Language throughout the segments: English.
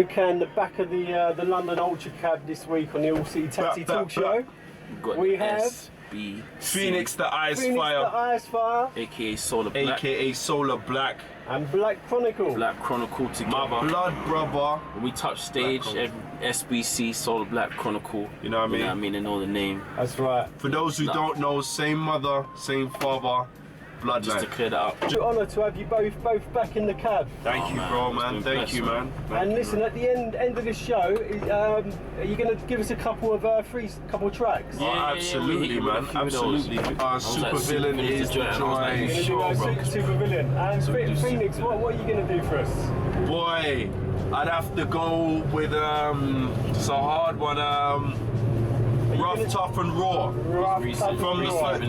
Can the back of the London Ultracab this week on the All City Taxi Talk Show. We have Phoenix the Icefire, aka Solar Blackk, aka Solar Blackk, and Blackk Chronical. Blackk Chronical together. My blood brother. When we touch stage, SBC, Solar Blackk Chronicle. You know what I mean? You know what I mean? They know the name. That's right. For those who don't know, same mother, same father, bloodline. Just to clear that up. It's an honour to have you both back in the cab. Thank you, bro, man. Thank you, man. And listen, at the end of this show, are you going to give us a couple of tracks? Yeah, absolutely, man. Absolutely. Super Villain is the joy. Super Villain. And Phoenix, what are you going to do for us? Boy, I'd have to go with it's a hard one. Rough, Tough and Raw.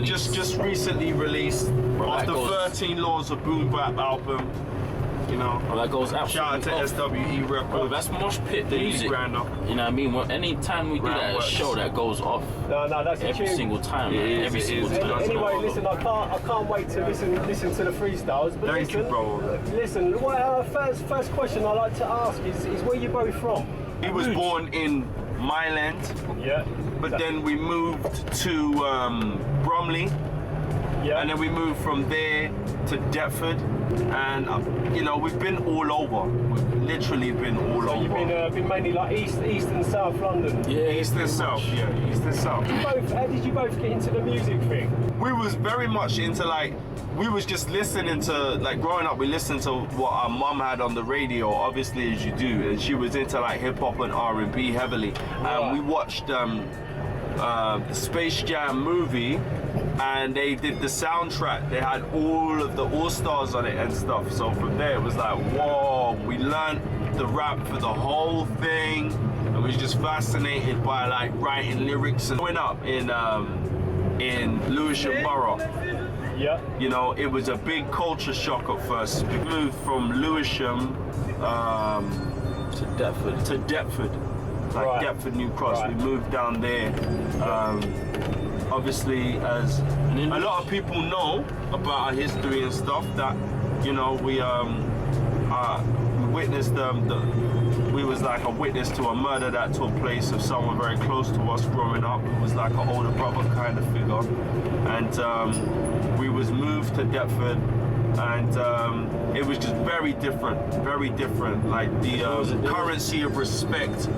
Just recently released off the 13 Laws of Boom Bap album. You know, that goes shout out to SWE Records. Oh, that's mosh pit music. You know what I mean? Any time we do that at a show, that goes off. No, that's every single time. Every single time. Anyway, listen, I can't wait to listen to the freestyles. But Thank you, bro. Listen, first question I like to ask is where you both from? He was born in Myland. Yeah. But then we moved to Bromley. Yeah. And then we moved from there to Deptford, and you know, we've been all over. We've literally been all over. You've been mainly like east and south London. Yeah, east and south. Yeah, east and south. How did you both get into the music thing? We was very much into we was just listening to growing up. We listened to what our mum had on the radio, obviously as you do, and she was into hip hop and R&B heavily. And we watched the Space Jam movie. And they did the soundtrack. They had all of the all-stars on it and stuff. So from there it was like, whoa, we learned the rap for the whole thing. And was just fascinated by writing lyrics. And growing up in Lewisham Borough, yeah, you know, it was a big culture shock at first. We moved from Lewisham to Deptford. Deptford, New Cross. Right. We moved down there. Obviously, as a lot of people know about our history and stuff, that you know, we witnessed we was like a witness to a murder that took place of someone very close to us growing up. It was like an older brother kind of figure, and we was moved to Deptford, and it was just very different. Like the currency of respect.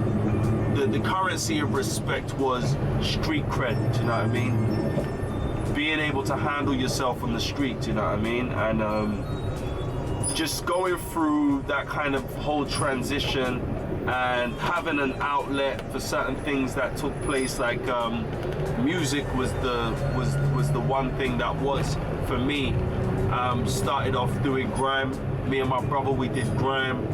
The currency of respect was street cred, do you know what I mean? Being able to handle yourself on the street, do you know what I mean? And just going through that kind of whole transition and having an outlet for certain things that took place, music was the one thing that was for me. Started off doing grime. Me and my brother, we did grime.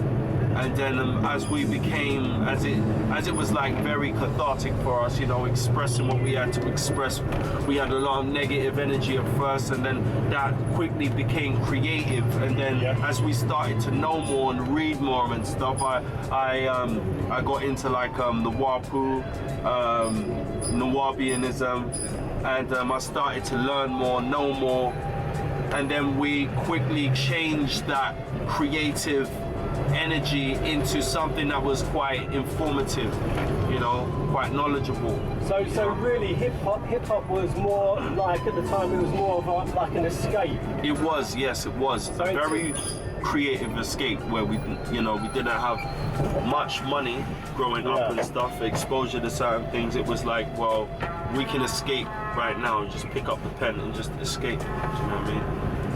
And then as we became, as it was very cathartic for us, you know, expressing what we had to express. We had a lot of negative energy at first, and then that quickly became creative. And then as we started to know more and read more and stuff, I got into the Wapu, Nawabianism, and I started to learn more, know more. And then we quickly changed that creative energy into something that was quite informative, you know, quite knowledgeable. So really hip hop was more at the time, it was more of an escape. It was, yes, it was. So a very creative escape where we didn't have much money growing up and stuff, exposure to certain things. It was well, we can escape right now and just pick up the pen and just escape, do you know what I mean?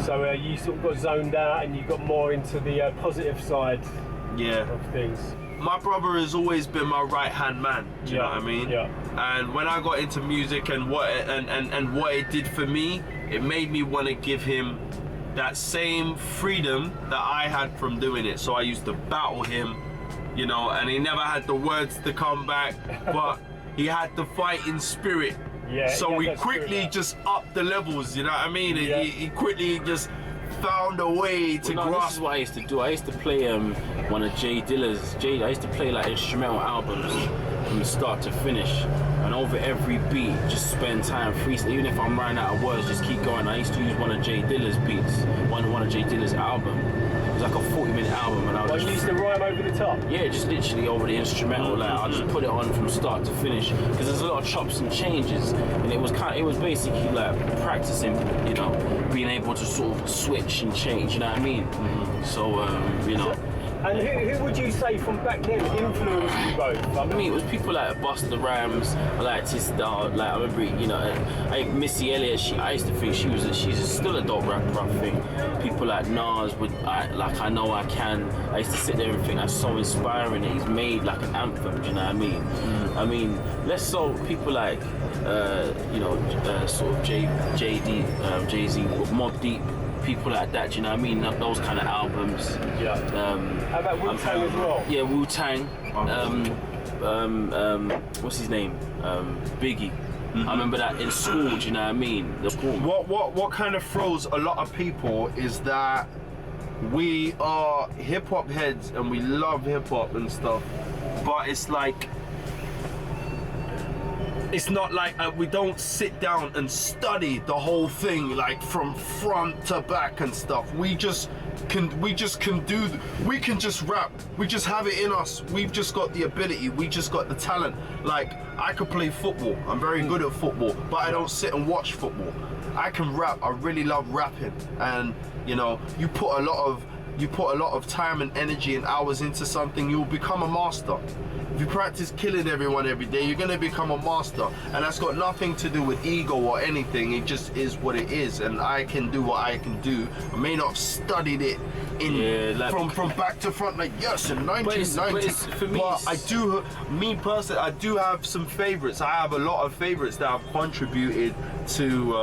So you sort of got zoned out and you got more into the positive side of things. My brother has always been my right-hand man, do you know what I mean? Yeah. And when I got into music and what it did for me, it made me want to give him that same freedom that I had from doing it. So I used to battle him, you know, and he never had the words to come back, but he had the fighting spirit. Yeah, so we quickly just upped the levels, you know what I mean? Yeah. He quickly just found a way to grasp. This is what I used to do. I used to play one of Jay Dilla's. I used to play instrumental albums from start to finish, and over every beat, just spend time freestyle. Even if I'm running out of words, just keep going. I used to use one of Jay Dilla's beats, one of Jay Dilla's album. was like a 40-minute album, and I was Well, you used to rhyme over the top. yeah, just literally over the instrumental. Like I just put it on from start to finish because there's a lot of chops and changes, and it was basically like practicing, you know, being able to sort of switch and change. You know what I mean? So you know. And who would you say from back then influenced you both? I mean, it was people like Busta Rhymes, like Tista, like I remember, you know, like Missy Elliott. I used to think she's still a dope rapper. I think people like Nas I Know I Can. I used to sit there and think that's so inspiring that he's made like an anthem. Do you know what I mean? I mean, less so people like you know, sort of Jay-Z, Mobb Deep. People like that, do you know what I mean? Those kind of albums. Yeah. How about Wu-Tang as well? Yeah, Wu-Tang. What's his name? Biggie. I remember that in school, do you know what I mean? What kind of throws a lot of people is that we are hip hop heads and we love hip hop and stuff, but it's like, it's not like we don't sit down and study the whole thing like from front to back and stuff. We just can just rap. We just have it in us. We've just got the ability. We just got the talent. Like I could play football. I'm very good at football, but I don't sit and watch football. I can rap. I really love rapping, and you know, you put a lot of time and energy and hours into something, you'll become a master. If you practice killing everyone every day, you're gonna become a master, and that's got nothing to do with ego or anything. It just is what it is, and I can do what I can do. I may not have studied it from back to front, like yes, in 1990. But I do, me personally, I do have some favorites. I have a lot of favorites that have contributed to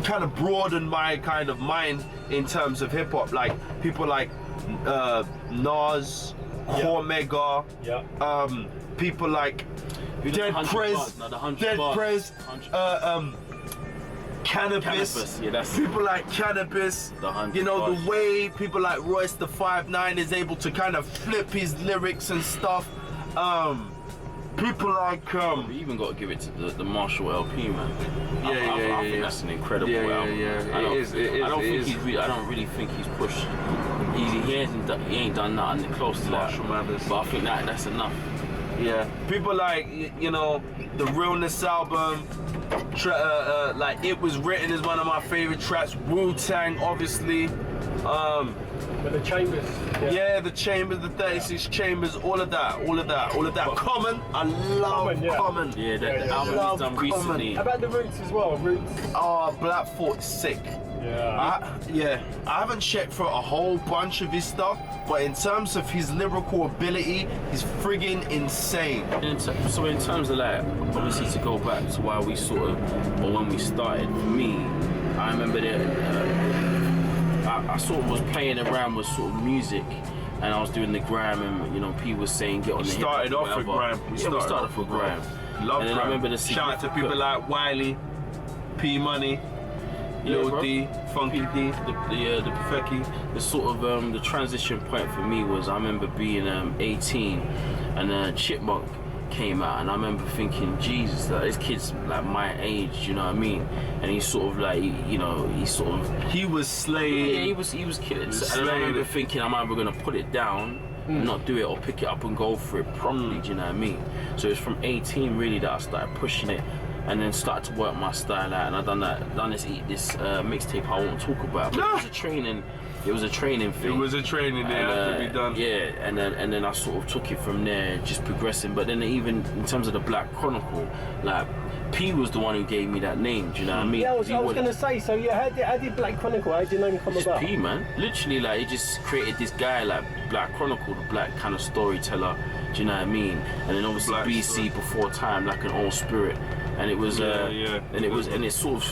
kind of broaden my kind of mind in terms of hip hop. Like people like Nas. Omega, people like Dead Prez, Cannabis. Yeah, that's people like Cannabis. You know, the way people like Royce the 5'9" is able to kind of flip his lyrics and stuff. People like we even got to give it to the Marshall LP, man. I think that's an incredible album. Yeah, I don't really think he's pushed. He ain't done nothing close to that. But I think that's enough. Yeah. People like, you know, the Realness album. Like It Was Written is one of my favorite tracks. Wu-Tang, obviously. With the Chambers. Yeah, the Chambers, the 36 Chambers, all of that. Common, I love Common. Yeah, the album he's done recently. How about the Roots as well? Roots. Oh, Black Thought's sick. Yeah. I haven't checked for a whole bunch of his stuff, but in terms of his lyrical ability, he's friggin' insane. So in terms of like, obviously to go back to why we sort of, or when we started, for me, I remember that I sort of was playing around with sort of music, and I was doing the gram, and you know, P was saying get on the hip hop. Started off with gram. We started off with gram. Love gram. I remember the shout out to people like Wiley, P Money, Lil D, Funky D, the Perfecki. The sort of the transition point for me was I remember being 18, and Chipmunk came out, and I remember thinking, Jesus, like, this kid's like my age, you know what I mean? And he's sort of like, you know, he was slaying. Yeah, he was killing. And I remember thinking, I'm either gonna put it down, not do it, or pick it up and go for it properly. Do you know what I mean? So it was from 18 really that I started pushing it, and then started to work my style out. And I done this mixtape I won't talk about, but it was a training. It was a training thing. It was a training that had to be done. Yeah, and then I sort of took it from there, just progressing. But then even in terms of the Blackk Chronicle, like P was the one who gave me that name. Do you know what I mean? Yeah, I was gonna say. So yeah, how did Blackk Chronicle? How did your name come about? P, man. Literally, like he just created this guy like Blackk Chronicle, the black kind of storyteller. Do you know what I mean? And then obviously Black BC story. Before time, like an old spirit. And it was and it sort of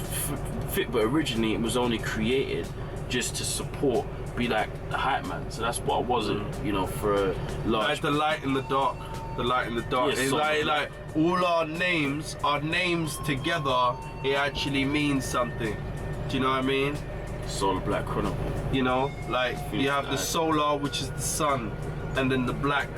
fit, but originally it was only created just to support, be like the hype man. So that's what I wasn't, you know, for a large. Like the light in the dark. The light in the dark. Yeah, it's like all our names together, it actually means something. Do you know what I mean? Solar Blackk Chronicle. You know, like you have the solar, which is the sun, and then the black,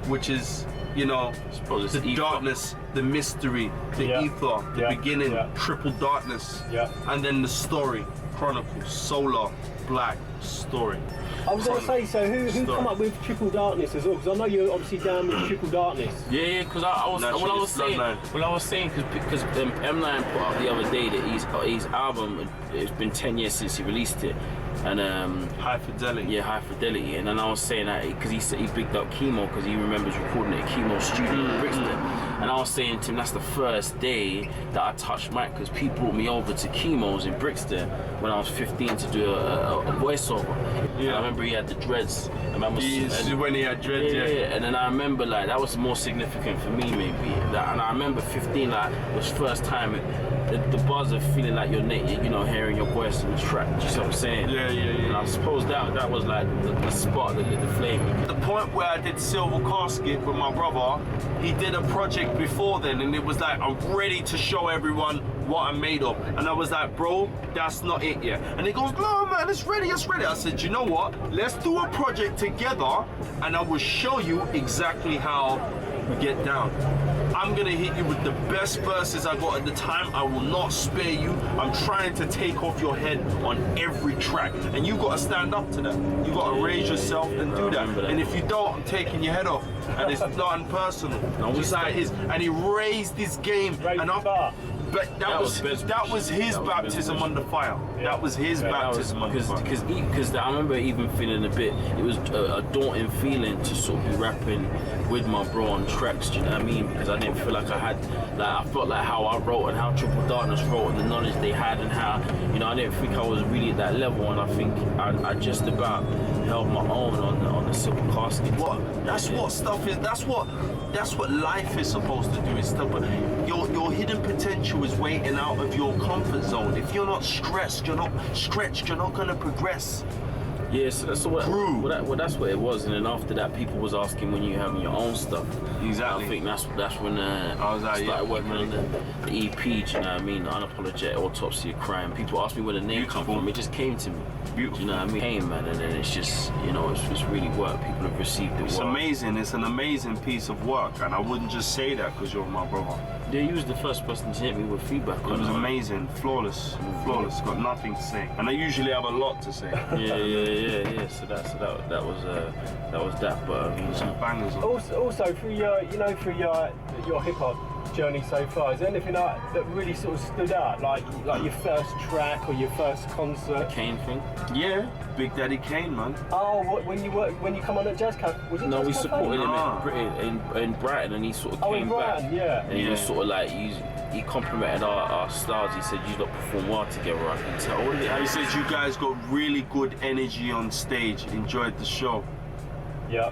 which is, you know, the ether. Darkness, the mystery, the ether, the beginning, triple darkness, and then the story. Chronical, Solar Black Story. I was going to say, so who come up with Triple Darkness as well? Because I know you're obviously down with Triple Darkness. Yeah, because I was saying, because M9 put up the other day that his album, it's been 10 years since he released it. And High Fidelity. Yeah, High Fidelity. And then I was saying that because he said he bigged up Chemo because he remembers recording it at Chemo studio in Brixton. And I was saying to him that's the first day that I touched mic because people brought me over to Chemo's in Brixton when I was 15 to do a voiceover. Yeah. I remember he had the dreads. When he had dreads, yeah. And then I remember like that was more significant for me maybe. And I remember 15 like it was first time the buzz of feeling like you're naked, you know, hearing your voice in the track. Do you see what I'm saying? Yeah. And I suppose that was like the spark that lit the flame. The point where I did Silver Casket with my brother, he did a project before then, and it was like I'm ready to show everyone what I'm made of. And I was like, bro, that's not it yet. And he goes, no man, it's ready. I said, you know what? Let's do a project together and I will show you exactly how we get down. I'm gonna hit you with the best verses I got at the time. I will not spare you. I'm trying to take off your head on every track. And you gotta stand up to that. You gotta raise yourself and do that. And if you don't, I'm taking your head off. And it's not impersonal. Just like it is. And he raised this game. But that was his baptism under fire. That was his baptism under fire. Because I remember even feeling a bit, it was a daunting feeling to sort of be rapping with my bro on tracks, do you know what I mean? Because I didn't feel like I felt like how I wrote and how Triple Darkness wrote and the knowledge they had and how, you know, I didn't think I was really at that level, and I think I just about held my own on the Silver Casket. That's what life is supposed to do. It's your hidden potential is waiting out of your comfort zone. If you're not stressed, you're not stretched, you're not gonna progress. Yeah, so that's what it was, and then after that, people was asking when you having your own stuff. Exactly. I think that's when I started working on the EP. Do you know what I mean? The Unapologetic Autopsy of Crime. People asked me where the name come from. It just came to me. Beautiful. Do you know what I mean? Came, man, and then it's just, you know, it's really work. People have received it. It's amazing. It's an amazing piece of work, and I wouldn't just say that because you're my brother. Yeah, you was the first person to hit me with feedback. It was amazing, flawless. Got nothing to say, and I usually have a lot to say. Yeah. So that was that. But some bangers. Also through your hip hop journey so far, is there anything that really sort of stood out, like your first track or your first concert? Kane thing. Yeah, Big Daddy Kane, man. Oh, when you come on at Jazz Cafe? No, we supported him in Brighton, and he sort of came back. And he was sort of like he complimented our stars. He said, "You lot perform well together." I can tell. He said, "You guys got really good energy on stage. Enjoyed the show." Yeah.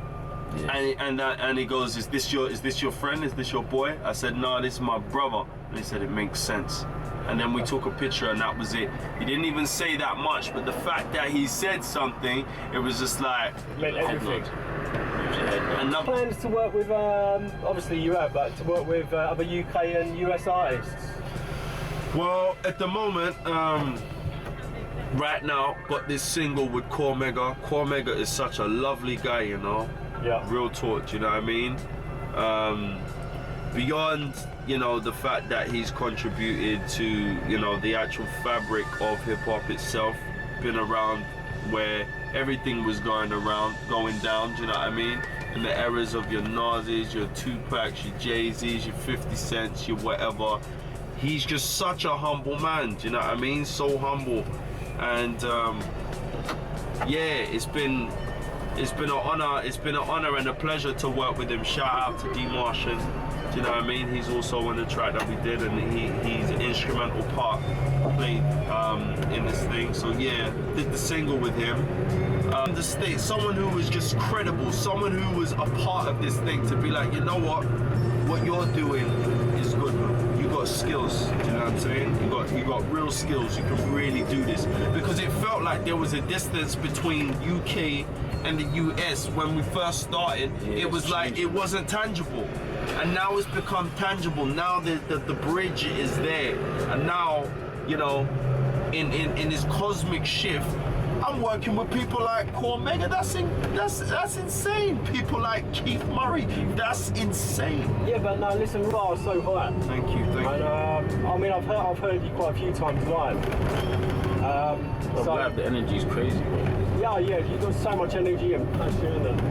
Yes. And he goes, "Is this your friend? Is this your boy?" I said, "No, this is my brother." And he said, "It makes sense." And then we took a picture, and that was it. He didn't even say that much, but the fact that he said something, it was just like meant everything. And plans to work with, obviously you have, but to work with other UK and US artists? Well, at the moment, right now, got this single with Cormega. Cormega is such a lovely guy, you know. Yeah. Real talk, you know what I mean? Beyond, you know, the fact that he's contributed to, you know, the actual fabric of hip hop itself, been around where everything was going down, do you know what I mean? In the eras of your Nas's, your Tupacs, your Jay-Z's, your 50 Cents, your whatever. He's just such a humble man, do you know what I mean? So humble. And yeah, it's been an honor and a pleasure to work with him. Shout out to D Martian. Do you know what I mean? He's also on the track that we did, and he's an instrumental part played in this thing. So yeah, did the single with him. The state, someone who was just credible, someone who was a part of this thing, to be like, you know what you're doing is good, man. You got skills. Do you know what I'm saying? You got real skills. You can really do this, because it felt like there was a distance between UK and the US when we first started. It was like it wasn't tangible. And now it's become tangible. Now the bridge is there. And now, you know, in this cosmic shift, I'm working with people like Cormega. That's insane. People like Keith Murray. That's insane. Yeah, but no, listen, the bar is so high. Thank you. I mean, I've heard you quite a few times live. I'm So glad the energy's crazy, bro. yeah, you've got so much energy and passion and.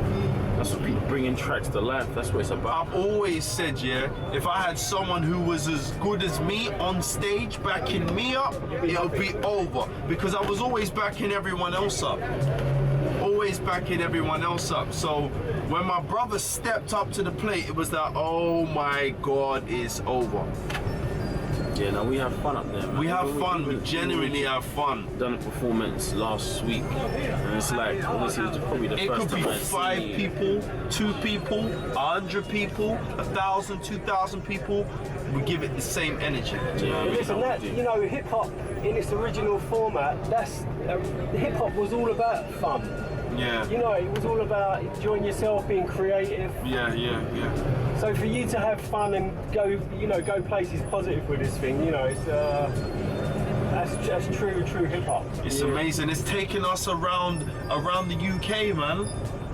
That's what people bringing tracks to life. That's what it's about. I've always said, yeah, if I had someone who was as good as me on stage backing me up, it'll be over. Because I was always backing everyone else up. Always backing everyone else up. So when my brother stepped up to the plate, it was like, oh my God, it's over. Yeah, no, we have fun up there, man. We have fun, we genuinely have fun. Done a performance last week, and it's like, obviously, it's probably the It first could be time I've 5 seen you. people, 2 people, 100 people, 1,000, 2,000 people. We give it the same energy. Yeah, we Listen, know that, we do. you know, hip hop in its original format, hip hop was all about fun. Yeah. You know, it was all about enjoying yourself, being creative. Yeah. So for you to have fun and go places positive with this thing, you know, it's that's true hip hop. It's amazing. It's taken us around the UK, man.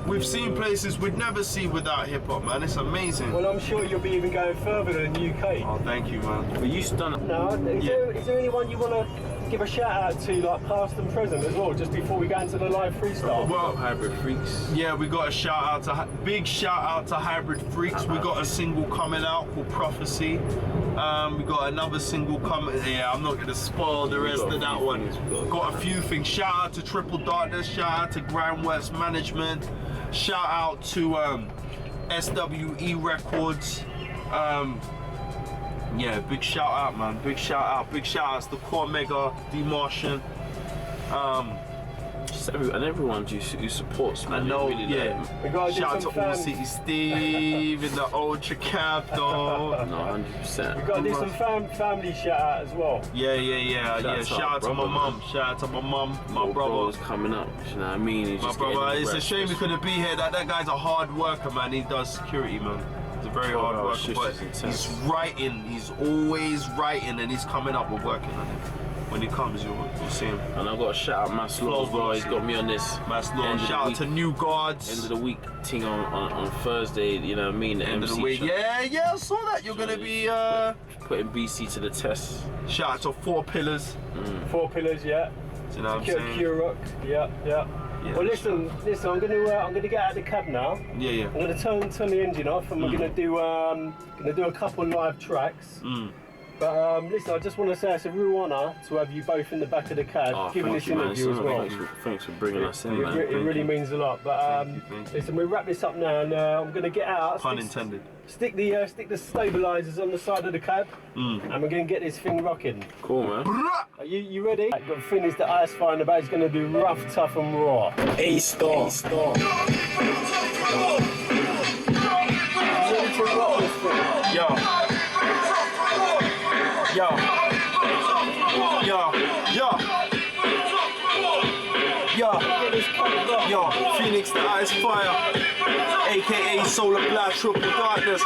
We've seen places we'd never see without hip hop, man. It's amazing. Well, I'm sure you'll be even going further than the UK. Oh, thank you, man. But you done it. No, is there anyone you want to give a shout out to, like past and present as well, just before we go into the live freestyle? Well, Hybrid Freaks. yeah, we got a big shout out to Hybrid Freaks. We got a single coming out called Prophecy. We got another single coming. Yeah, I'm not gonna spoil the rest of that one. Got a few things. Shout out to Triple Darkness. Shout out to Grindworks Management. Shout out to SWE Records. Yeah, big shout out, man. Big shout out. Big shout outs to Core Mega, D Martian. Just everyone who supports, man. I know, Really, yeah. We gotta do Shout out some to All fans. City Steve in the Ultracab, though. No, 100%. We've got to do some family shout out as well. Yeah. Shout out to my mum. Shout out to my mum, my Little brother. bro's coming up. You know what I mean? He's My just brother, getting it's a breath. shame he couldn't be here. That guy's a hard worker, man. He does security, man. He's a very hard 12-hour worker, shifts but is intense. he's writing. He's always writing, and he's coming up with working on it. When he comes, you'll see him. And I got to shout out Mass Law as well. He's got me on this. Mass Law. end of the Shout out week- to New End Guards. of the week thing on Thursday, you know what I mean? The End of the MC week. show. Yeah, I saw that. You're gonna be. Putting BC to the test. Shout out to 4 Pillars. 4 Pillars, yeah. Do you know what I'm Cure saying? Rock, yeah. Yeah, Well, listen. I'm gonna get out of the cab now. Yeah. I'm gonna turn the engine off, and we're gonna do a couple live tracks. But listen, I just want to say it's a real honour to have you both in the back of the cab, Oh, giving thank this you, man. interview as well. Thanks for bringing us in, man. It really means a lot. But Thank you. listen, we wrap this up now, and I'm gonna get out. Pun intended. Stick the stabilisers on the side of the cab, and we're gonna get this thing rocking. Cool, man. Are you ready? Right, got the thing is the Icefire in the back is gonna do rough, tough, and raw. A-star. Ready to rock this thing? Yo, Phoenix the Icefire, aka Solar Black Triple Darkness.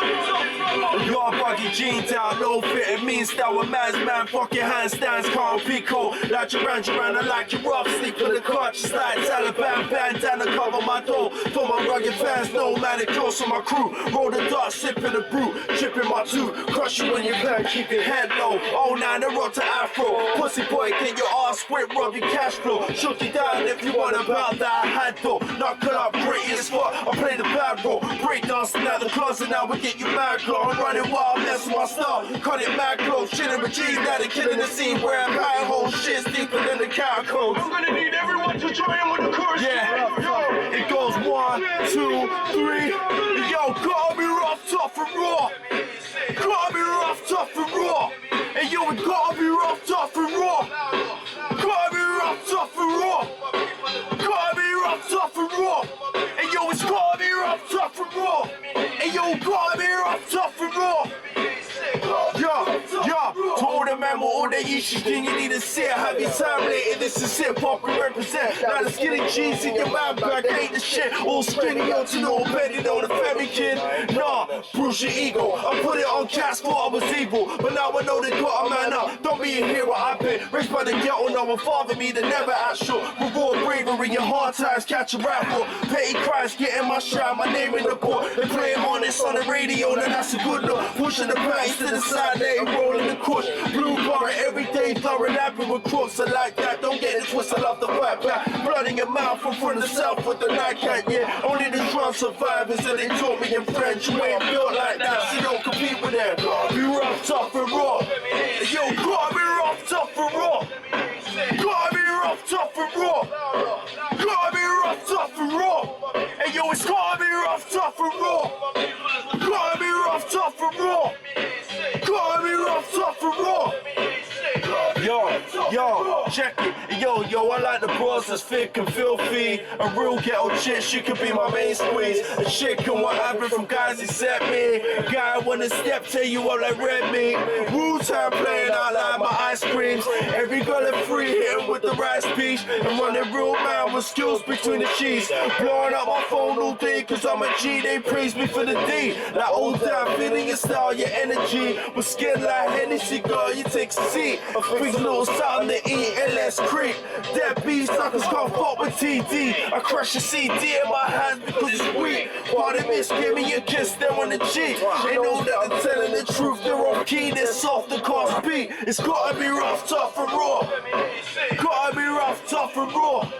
Your buggy jeans out, no fit and mean style. A man's man, fucking handstands, can't pick hold. Like you ran, I like you rough, sleep for the clutch. Just like Taliban, bandana cover my door. For my rugged fans, no man, it close on my crew. Roll the dart, sipping the brew, chipping my tooth. Crush you when you can, keep your head low. Oh, now the rock to Afro. Pussy boy, get your ass whip, rub your cash flow. Shoot you down if you want about that I had though. Knuckle up, great as fuck. I play the bad role. Break dancing out the closet, now we get you mad glow. I'm running wild, mess with my style. Cut it mad close, chilling with G's, now they killing the scene. Where I'm high hole, shit's deeper than the cow codes. I'm gonna need everyone to join in with the chorus. Yeah, it goes 1, 2, 3. Yo, gotta be rough, tough and raw. Gotta be rough, tough and raw. And yo, it gotta be rough, tough and raw. Gotta be rough, tough and raw. Gotta be rough, tough and raw. And yo, it's gotta be rough, tough and raw. And yo, gotta be rough, tough and raw. Yeah, to all the men with all the issues, then you need to sit. Have your time later, this is hip hop we represent. Now the skinny jeans in your man bag ain't the shit. All skinny on to no betting on the family kid. Nah, bruise your ego. I put it on cats, thought I was evil, but now I know they got a man up. Don't be a hero, I've been raised by the ghetto, no one father me, they never act short. Reward bravery and hard times, catch a rap for petty crimes, getting my shine, my name in the book. They play it on it it's on the radio, then that's a good look. Pushing the panties to the side, they ain't rolling the kush. Blue bar every day, throwing happy with crooks and like that. Don't get it twisted, I love the fight back. Blood in your mouth from the south with the nightcat, yeah. Only the drunk survivors and they taught me in French. You ain't built like that, so don't compete with them. Be rough, tough and raw. Yo, gotta be rough, tough and raw. Gotta be rough, tough and raw. Gotta be rough, tough and raw. Hey yo, it's gotta be rough, tough and raw. Gotta be rough, tough and raw. Gotta be rough, tough and raw. Yo, check it. Yo, I like the bros that's thick and filthy. A real ghetto chick, she could be my main squeeze. A chick and what happened from guys except me. Guy wanna step, tell you all like red meat. Wu-Tang playing out like my ice creams. Every girl at free hitting with the rice peach. And running real man with skills between the cheese. Blowing up my phone all day cause I'm a G. They praise me for the D. Like old down, feeling your style, your energy. With skin like Hennessy, girl, you take a seat. Big little something to eat and let's creep. Dead beef suckers can't fuck with TD. I crush a CD in my hands because it's weak. Part of miss, give me a kiss, them on the cheek. They know that they're telling the truth, they're on key, they're soft and can't speak. It's gotta be rough, tough and raw. Gotta be rough, tough and raw.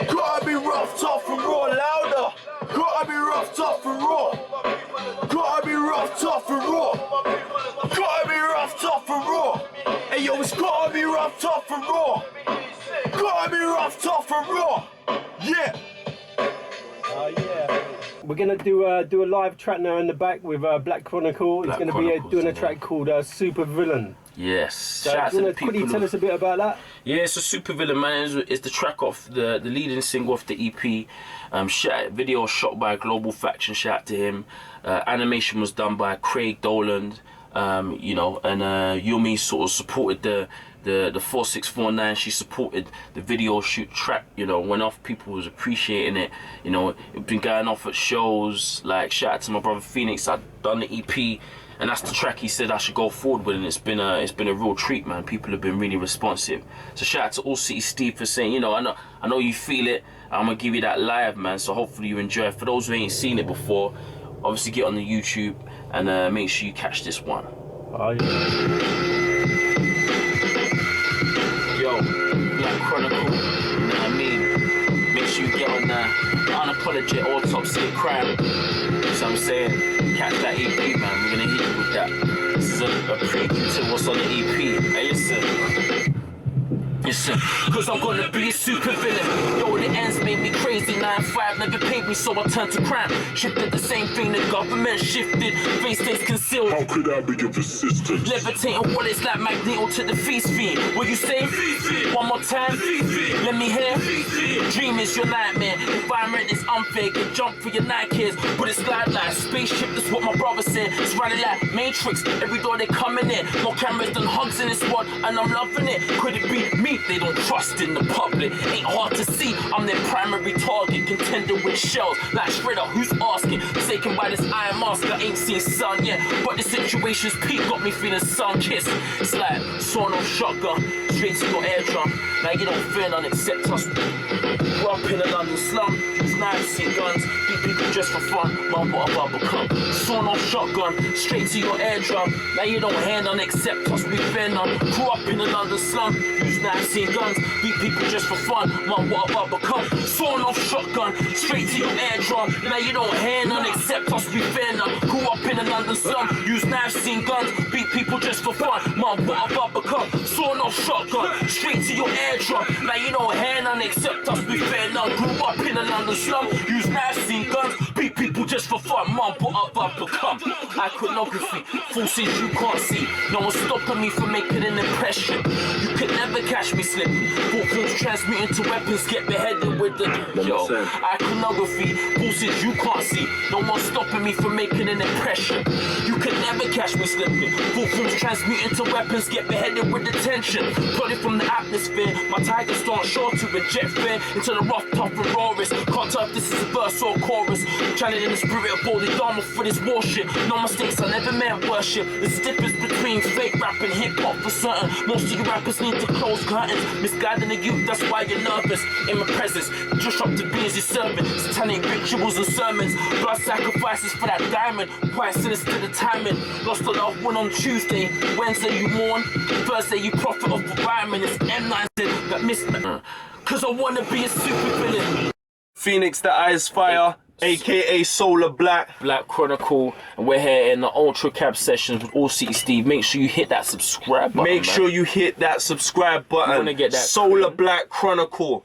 Gotta be rough, tough and raw, louder. Gotta be rough, tough and raw. Gotta be rough, tough and raw. Gotta be rough, tough and raw. Hey yo, it's gotta be rough, tough and raw. Gotta be rough, tough and raw. Yeah. Yeah. We're gonna do a live track now in the back with Blackk Chronical. It's gonna be doing a track called Super Villain. Yes. So Shout out to the quickly people. Tell us a bit about that. Yeah, it's a Super Villain, man. It's the track off the leading single off the EP. Video shot by Global Faction. Shout out to him. Animation was done by Craig Doland. You know, and Yumi sort of supported the 4649. She supported the video shoot track, you know, went off. People was appreciating it, you know. It been going off at shows. Like, shout out to my brother Phoenix. I'd done the EP, and that's the track he said I should go forward with, and it's been a real treat, man. People have been really responsive. So shout out to All City Steve for saying, you know, I know you feel it. I'm gonna give you that live, man. So hopefully you enjoy it. For those who ain't seen it before, obviously get on the YouTube and make sure you catch this one. Oh yeah. Yo, Blackk Chronical, you know what I mean? Make sure you get on there. Unapologetic autopsy of crime. That's what I'm saying. Catch that EP, man. We're gonna hit you with that. This is a preview to what's on the EP. Hey, listen, cause I'm gonna be a super villain. Yo, the ends made me crazy. 9-5 never paid me, so I turned to crime. Shifted the same thing the government shifted. Face stays concealed. How could I be of assistance? Levitating wallets like Magneto to the feast fiend. What you say? One more time. Let me hear. Dream is your nightmare. Environment is unfair. Get jumped for your Nikes. But it's glide like spaceship. That's what my brother said. It's running like Matrix. Every door they coming in. More cameras than hugs in this squad, and I'm loving it. Could it be me? They don't trust in the public. Ain't hard to see. I'm their primary target. Contender with shells like Shredder. Who's asking? Forsaken by this iron mask. I ain't seen sun yet, but the situation's peak got me feeling sun-kissed. It's like sawn off shotgun straight to your eardrum. Now you don't fear none except us. Grew up in a London slum. Use knives and guns. Beat people just for fun. Mum, what have I become? Sawn off shotgun straight to your eardrum. Now you don't hear none except us. We fear none. Grew up in a London slum. Use knives and guns. Beat people just for fun. Mum, what have I become? Sawn off shotgun straight to your eardrum. Now you don't hear none except us. We fear none. Grew up in a London slum. Use knives and guns. Beat people just for fun. Mum, what have I become? Sawn off shotgun straight to your eardrum. Now you don't hear none except us. We fear none. Grew up in a London slum. Use knives and guns. Beat people just for fun. Mum, what have I become? Iconography, forces you can't see. No one's stopping me from making an impression. You could never catch me slipping. Forces transmuting to weapons, get beheaded with the iconography, forces you can't see. No one's stopping me from making an impression. You could never catch me slipping. Forces transmuting to weapons, get beheaded with detention. Plotted from the atmosphere, my tigers start short to reject fear into the rough, tough and rawest. Can't tell if this is a verse or a chorus. Channeling the spirit of Bodhi Dharma for this war shit. No, my mistakes I never meant worship. There's a difference between fake rap and hip-hop for certain. Most of you rappers need to close curtains. Misguiding the youth, that's why you're nervous. In my presence, disrupt the beings you're serving. Satanic rituals and sermons. Blood sacrifices for that diamond. Quite sinister the timing. Lost a loved one on Tuesday. Wednesday you mourn. Thursday you profit off the rhyming. It's M9 that missed me. Cause I wanna be a super villain. Phoenix the Icefire, aka Solar Blackk Chronical, and we're here in the Ultracab sessions with All City Steve. Make sure you hit that subscribe button. Make sure you hit that subscribe button. You wanna get that Solar Blackk Chronical.